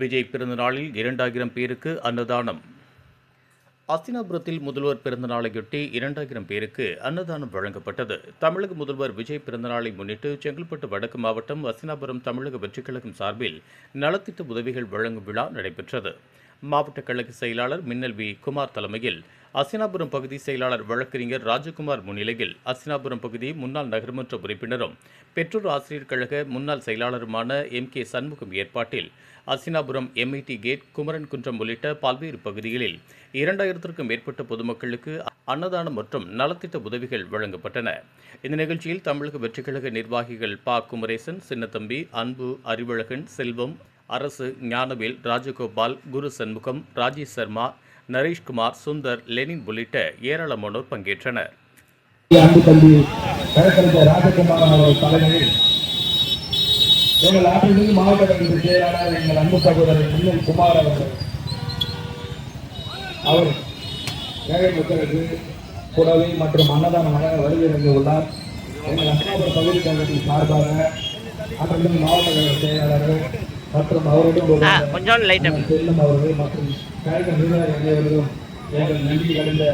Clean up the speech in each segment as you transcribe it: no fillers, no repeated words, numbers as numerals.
விஜய் பிறந்தநாளில் 2000 பேருக்கு அன்னதானம். அஸ்தினாபுரத்தில் முதல்வர் பிறந்தநாளையொட்டி 2000 பேருக்கு அன்னதானம் வழங்கப்பட்டது. தமிழக முதல்வர் விஜய் பிறந்தநாளை முன்னிட்டு செங்கல்பட்டு வடக்கு மாவட்டம் அஸ்தினாபுரம் தமிழக வெற்றிக் கழகம் சார்பில் நலத்திட்ட உதவிகள் வழங்கும் விழா நடைபெற்றது. மாவட்ட கழக செயலாளர் மின்னல் வி. குமார் தலைமையில், அஸ்தினாபுரம் பகுதி செயலாளர் வழக்கறிஞர் ராஜகுமார் முன்னிலையில், அஸ்தினாபுரம் பகுதி முன்னாள் நகர்மன்ற உறுப்பினரும் பெற்றோர் ஆசிரியர் கழக முன்னாள் செயலாளருமான M. K. சண்முகம் ஏற்பாட்டில் அஸ்தினாபுரம் MIT கேட், குமரன் குன்றம் உள்ளிட்ட பல்வேறு பகுதிகளில் 2000க்கும் மேற்பட்ட பொதுமக்களுக்கு அன்னதானம் மற்றும் நலத்திட்ட உதவிகள் வழங்கப்பட்டன. இந்த நிகழ்ச்சியில் தமிழக வெற்றிக் கழக நிர்வாகிகள் ப. குமரேசன், சின்னத்தம்பி, அன்பு, அறிவழகன், செல்வம், அரசு, ஞானவேல், ராஜகோபால், குரு சண்முகம், ராஜேஷ் சர்மா, நரேஷ்குமார், சுந்தர், லெனின் உள்ளிட்ட ஏராளமானோர் பங்கேற்றனர். மாவட்ட செயலாளர் எங்கள் அன்பு சகோதரர் மின்னல் குமார் அவர்கள் அவர் ஏழை மக்களுக்கு புடவை மற்றும் அன்னதானம் வழங்க வருகை தந்துள்ளார். எங்கள் அஸ்தினாபுரம் பகுதி கழகத்தின் சார்பாக அன்றைய மாவட்ட கழக செயலாளர்கள் மற்றும் அவருடன் செல்லும் அவர்கள் மற்றும் கழக நிர்வாக அனைவரும் எங்கள் நன்றி கலந்த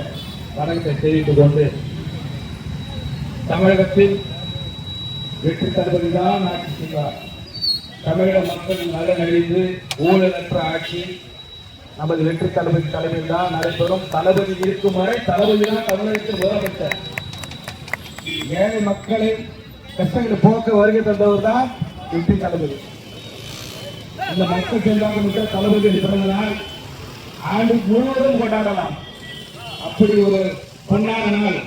வணக்கத்தை தெரிவித்துக் கொண்டு, தமிழகத்தில் வெற்றி தளபதி தான் ஆட்சி செய்வார். தமிழக மக்கள் நலனறிந்து ஊழலற்ற ஆட்சி நமது வெற்றி தளபதி தலைமையில் தான் நடைபெறும். தளபதி இருக்கும் வரை தளபதி தான் தமிழகத்தில் முதலமைச்சர். ஏழை மக்களை கஷ்டங்களை போக்க வருகை தந்தவர் தான் வெற்றி தளபதி. இந்த மக்கள் செல்வாக்கு தளபதி பிறந்தனால் ஆண்டு முழுவதும் கொண்டாடலாம். அப்படி ஒரு பொன்னான நாள்.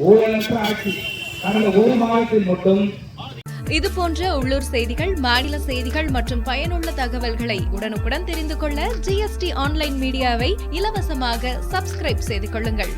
ஊழலற்ற ஆட்சி கடந்த ஒரு மாதத்தில் மட்டும். இது போன்ற உள்ளூர் செய்திகள், மாநில செய்திகள் மற்றும் பயனுள்ள தகவல்களை உடனுக்குடன் தெரிந்து கொள்ள GST ஆன்லைன் மீடியாவை இலவசமாக சப்ஸ்கிரைப் செய்து கொள்ளுங்கள்.